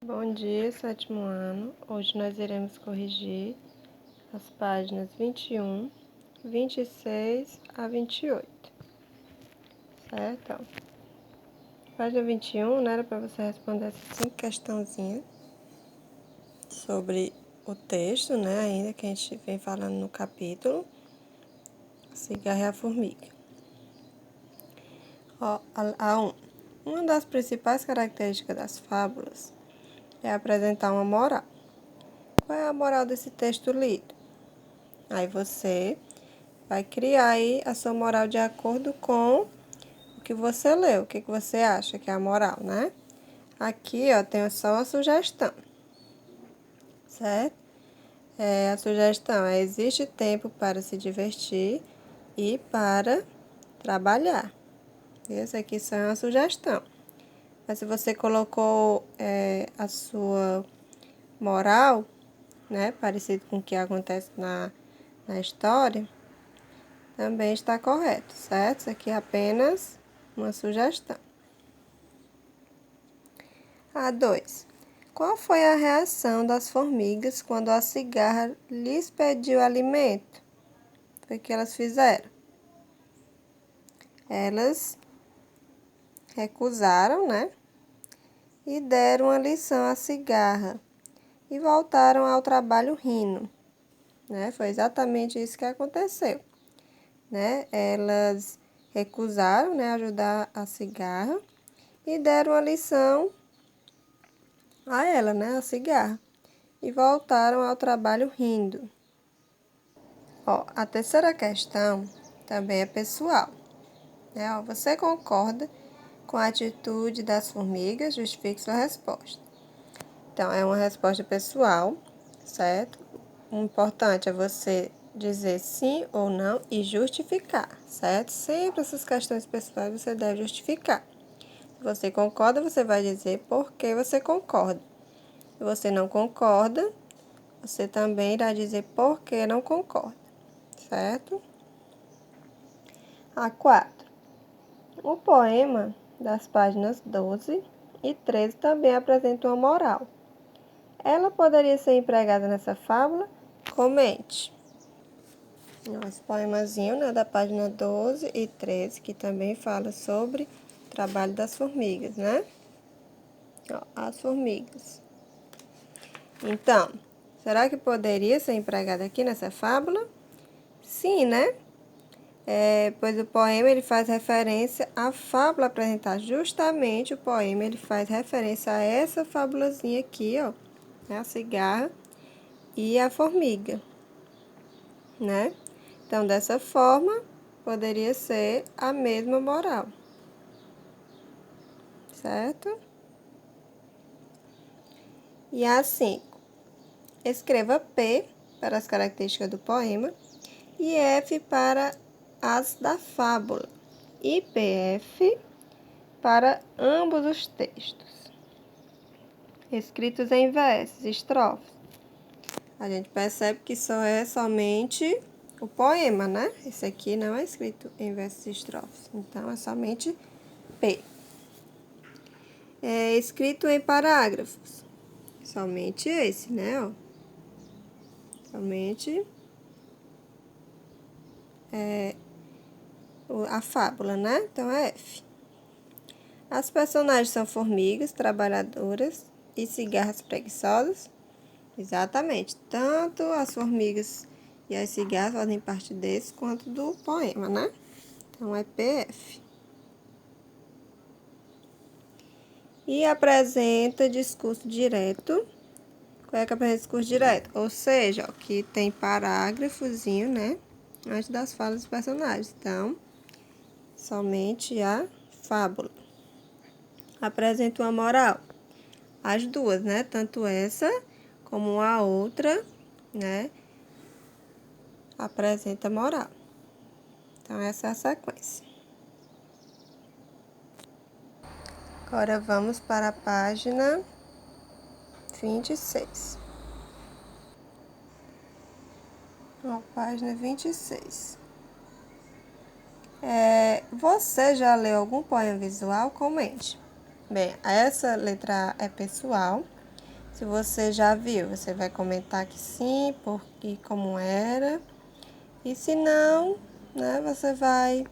Bom dia, sétimo ano. Hoje nós iremos corrigir as páginas 21, 26 a 28, certo? Então, página 21, né, era para você responder essas 5 questãozinhas sobre o texto, né, ainda que a gente vem falando no capítulo, a cigarra e a formiga. Ó, a 1. Uma das principais características das fábulas é apresentar uma moral. Qual é a moral desse texto lido? Aí você vai criar aí a sua moral de acordo com o que você leu. O que você acha que é a moral, né? Aqui, ó, tem só uma sugestão, certo? A sugestão é: existe tempo para se divertir e para trabalhar. Essa aqui só é uma sugestão. Mas se você colocou a sua moral, né, parecido com o que acontece na história, também está correto, certo? Isso aqui é apenas uma sugestão. A 2. Qual foi a reação das formigas quando a cigarra lhes pediu alimento? Foi o que elas fizeram? Elas recusaram, né? E deram uma lição à cigarra e voltaram ao trabalho rindo, né? Foi exatamente isso que aconteceu, né? Elas recusaram, né, ajudar a cigarra e deram uma lição a ela, né, a cigarra, e voltaram ao trabalho rindo. Ó, a terceira questão também é pessoal, né? Ó, você concorda com a atitude das formigas? Justifique sua resposta. Então, é uma resposta pessoal, certo? O importante é você dizer sim ou não e justificar, certo? Sempre essas questões pessoais você deve justificar. Se você concorda, você vai dizer por que você concorda. Se você não concorda, você também irá dizer por que não concorda, certo? A 4. O poema das páginas 12 e 13 também apresenta uma moral. Ela poderia ser empregada nessa fábula? Comente. Esse poemazinho, né, da página 12 e 13, que também fala sobre o trabalho das formigas, né? Ó, as formigas. Então, será que poderia ser empregada aqui nessa fábula? Sim, né? Pois o poema ele faz referência à fábula apresentar. Justamente o poema ele faz referência a essa fábulazinha aqui, ó, a cigarra e a formiga, né? Então, dessa forma, poderia ser a mesma moral, certo? E a 5. Escreva P para as características do poema e F para as da fábula e PF para ambos os textos, escritos em versos, estrofes. A gente percebe que só é somente o poema, né? Esse aqui não é escrito em versos e estrofes, então é somente P. É escrito em parágrafos, somente esse, né? Ó. Somente a fábula, né? Então é F. As personagens são formigas, trabalhadoras e cigarras preguiçosas. Exatamente. Tanto as formigas e as cigarras fazem parte desse quanto do poema, né? Então é PF. E apresenta discurso direto. Qual é que apresenta discurso direto? Ou seja, ó, que tem parágrafozinho, né? Antes das falas dos personagens. Então, somente a fábula. Apresenta uma moral. As duas, né? Tanto essa como a outra, né? Apresenta moral. Então, essa é a sequência. Agora, vamos para a página 26. Ó, página 26. Você já leu algum poema visual? Comente. Bem, essa letra A é pessoal, Se você já viu, você vai comentar que sim, porque como era. E se não, né, você vai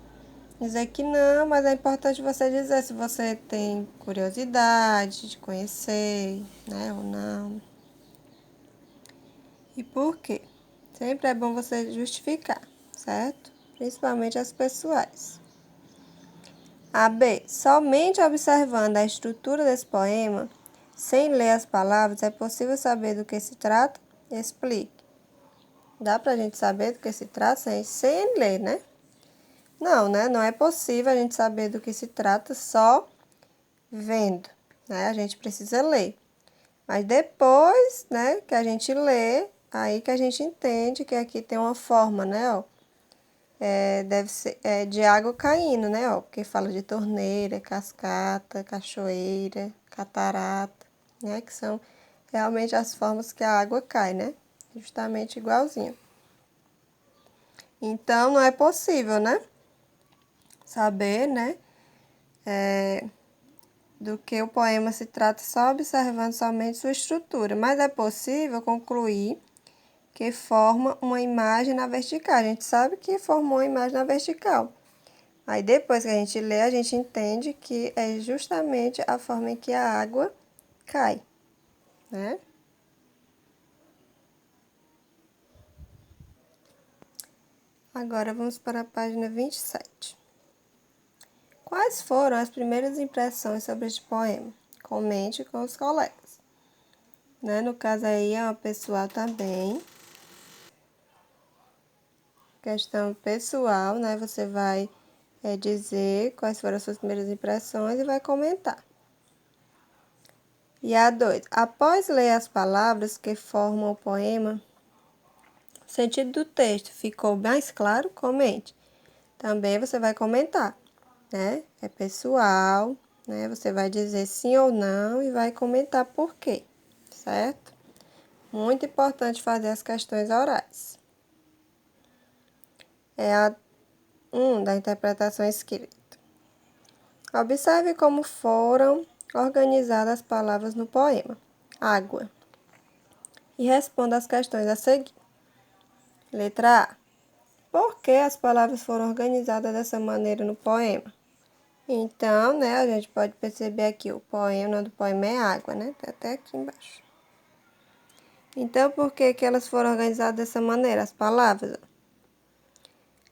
dizer que não, mas é importante você dizer se você tem curiosidade de conhecer, né, ou não. E por quê? Sempre é bom você justificar, certo? Principalmente as pessoais. A B. Somente observando a estrutura desse poema, sem ler as palavras, é possível saber do que se trata? Explique. Dá pra gente saber do que se trata sem ler, né? Não, né? Não é possível a gente saber do que se trata só vendo, né? A gente precisa ler. Mas depois, né, que a gente lê, aí que a gente entende que aqui tem uma forma, né, ó. Deve ser de água caindo, né, ó. Porque fala de torneira, cascata, cachoeira, catarata, né? Que são realmente as formas que a água cai, né? Justamente igualzinho. Então, não é possível, né? Saber, né? Do que o poema se trata só observando somente sua estrutura, mas é possível concluir que forma uma imagem na vertical. A gente sabe que formou uma imagem na vertical. Aí depois que a gente lê, a gente entende que é justamente a forma em que a água cai, né? Agora vamos para a página 27. Quais foram as primeiras impressões sobre este poema? Comente com os colegas. Né? No caso aí é uma pessoal também. Questão pessoal, né? Você vai dizer quais foram as suas primeiras impressões e vai comentar. E a 2. Após ler as palavras que formam o poema, o sentido do texto ficou mais claro? Comente. Também você vai comentar, né? É pessoal, né? Você vai dizer sim ou não e vai comentar por quê, certo? Muito importante fazer as questões orais. É a 1 da interpretação escrita. Observe como foram organizadas as palavras no poema. Água. E responda as questões a seguir. Letra A. Por que as palavras foram organizadas dessa maneira no poema? Então, né, a gente pode perceber aqui o poema, o nome do poema é água, né? Tá até aqui embaixo. Então, por que elas foram organizadas dessa maneira, as palavras?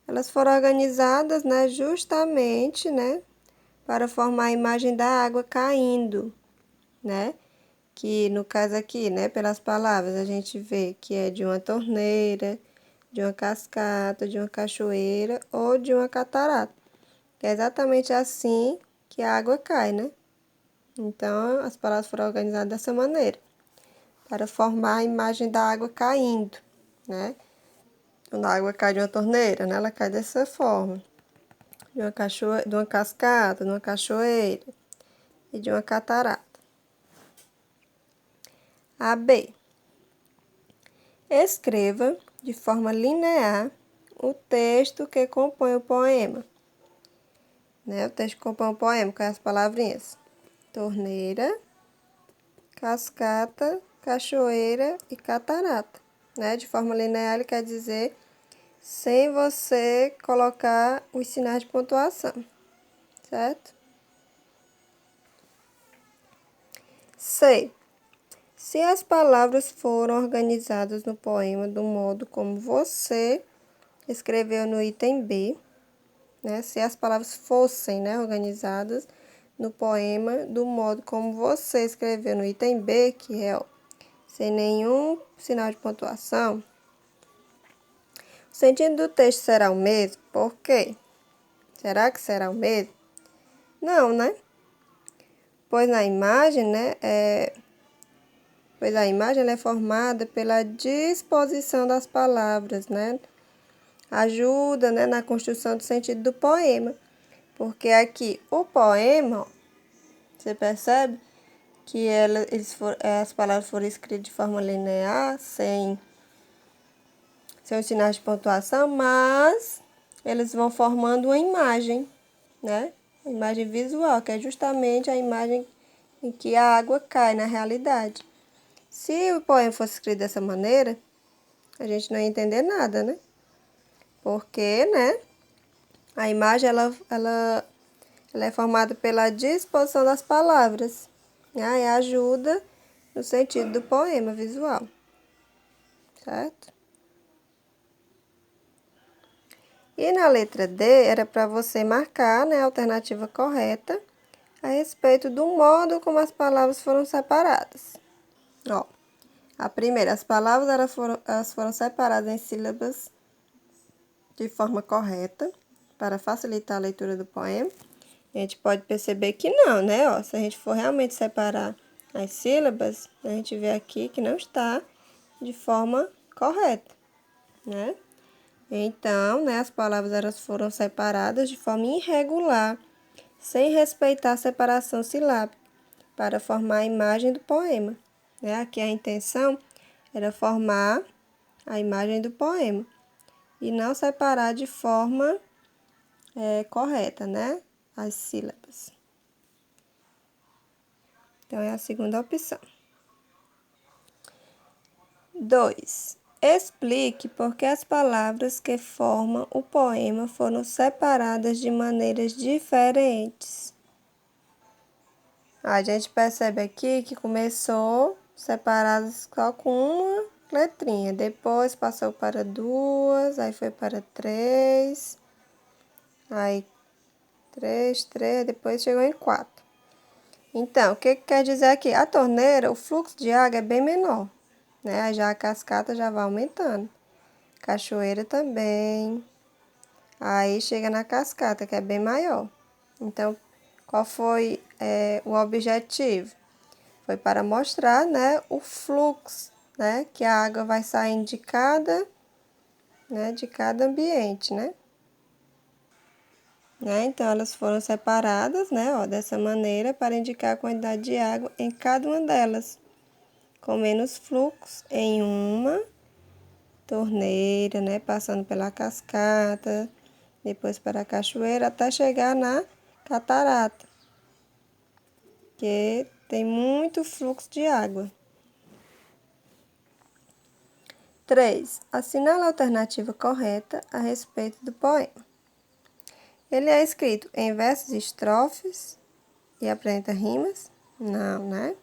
Elas foram organizadas, né, justamente, né, para formar a imagem da água caindo, né? Que no caso aqui, né, pelas palavras, a gente vê que é de uma torneira, de uma cascata, de uma cachoeira ou de uma catarata. É exatamente assim que a água cai, né? Então, as palavras foram organizadas dessa maneira, para formar a imagem da água caindo, né? Quando a água cai de uma torneira, né, ela cai dessa forma. De uma cascata, de uma cachoeira e de uma catarata. A B. Escreva de forma linear o texto que compõe o poema. Né? O texto que compõe o poema, com as palavrinhas. Torneira, cascata, cachoeira e catarata. Né? De forma linear, ele quer dizer sem você colocar os sinais de pontuação, certo? C. Se as palavras foram organizadas no poema do modo como você escreveu no item B, né? Se as palavras fossem, né, organizadas no poema do modo como você escreveu no item B, que é sem nenhum sinal de pontuação, o sentido do texto será o mesmo? Por quê? Será que será o mesmo? Não, né? Pois a imagem, né, pois a imagem ela é formada pela disposição das palavras, né? Ajuda, né, na construção do sentido do poema. Porque aqui o poema, ó, você percebe que as palavras foram escritas de forma linear, sem os sinais de pontuação, mas eles vão formando uma imagem, né? Uma imagem visual, que é justamente a imagem em que a água cai na realidade. Se o poema fosse escrito dessa maneira, a gente não ia entender nada, né? Porque, né, a imagem, ela é formada pela disposição das palavras, né? E ajuda no sentido do poema visual, certo? E na letra D, era para você marcar, né, a alternativa correta a respeito do modo como as palavras foram separadas. Ó, a primeira, as palavras elas foram separadas em sílabas de forma correta, para facilitar a leitura do poema. A gente pode perceber que não, né? Ó, se a gente for realmente separar as sílabas, a gente vê aqui que não está de forma correta, né? Então, né, as palavras elas foram separadas de forma irregular, sem respeitar a separação silábica, para formar a imagem do poema. Né? Aqui a intenção era formar a imagem do poema e não separar de forma correta, né, as sílabas. Então, é a segunda opção. 2. Explique por que as palavras que formam o poema foram separadas de maneiras diferentes. A gente percebe aqui que começou separadas só com uma letrinha, depois passou para 2, aí foi para 3, aí 3, depois chegou em 4. Então, o que quer dizer aqui? A torneira, o fluxo de água é bem menor, né? Já a cascata já vai aumentando. Cachoeira também. Aí chega na cascata, que é bem maior. Então, qual foi o objetivo? Foi para mostrar, né, o fluxo, né, que a água vai saindo de cada ambiente, né? Então, elas foram separadas, né, ó, dessa maneira, para indicar a quantidade de água em cada uma delas, com menos fluxo em uma torneira, né, passando pela cascata, depois para a cachoeira, até chegar na catarata, que tem muito fluxo de água. 3. Assinale a alternativa correta a respeito do poema. Ele é escrito em versos e estrofes e apresenta rimas? Não, né?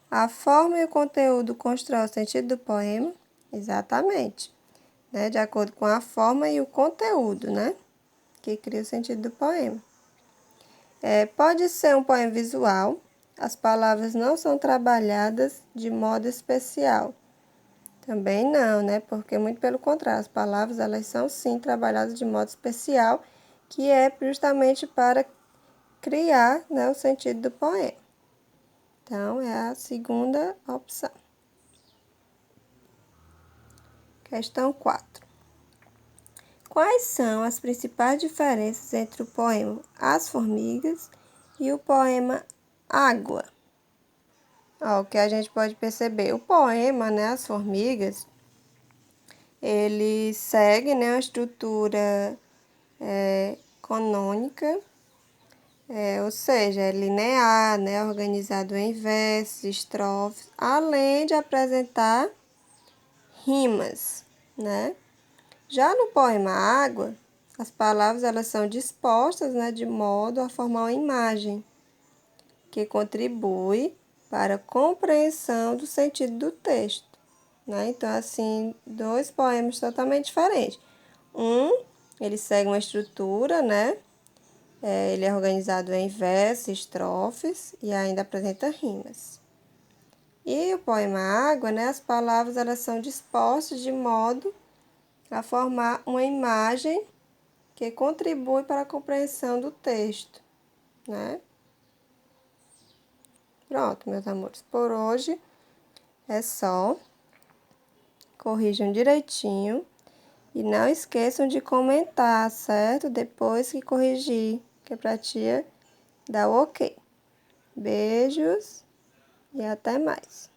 A forma e o conteúdo constroem o sentido do poema? Exatamente. Né? De acordo com a forma e o conteúdo, né? Que cria o sentido do poema. Pode ser um poema visual. As palavras não são trabalhadas de modo especial. Também não, né? Porque muito pelo contrário, as palavras elas são sim trabalhadas de modo especial, que é justamente para criar, né, o sentido do poema. Então, é a segunda opção. Questão 4. Quais são as principais diferenças entre o poema As Formigas e o poema Água? Ó, o que a gente pode perceber, o poema, né, As Formigas, ele segue, né, uma estrutura canônica, ou seja, é linear, né, organizado em versos, estrofes, além de apresentar rimas, né? Já no poema Água, as palavras elas são dispostas, né, de modo a formar uma imagem que contribui para a compreensão do sentido do texto, né? Então, assim, dois poemas totalmente diferentes. Ele segue uma estrutura, né? Ele é organizado em versos, estrofes e ainda apresenta rimas. E o poema Água, né? As palavras elas são dispostas de modo a formar uma imagem que contribui para a compreensão do texto, né? Pronto, meus amores, por hoje é só. Corrijam direitinho e não esqueçam de comentar, certo? Depois que corrigir, que é pra tia dar o ok. Beijos e até mais.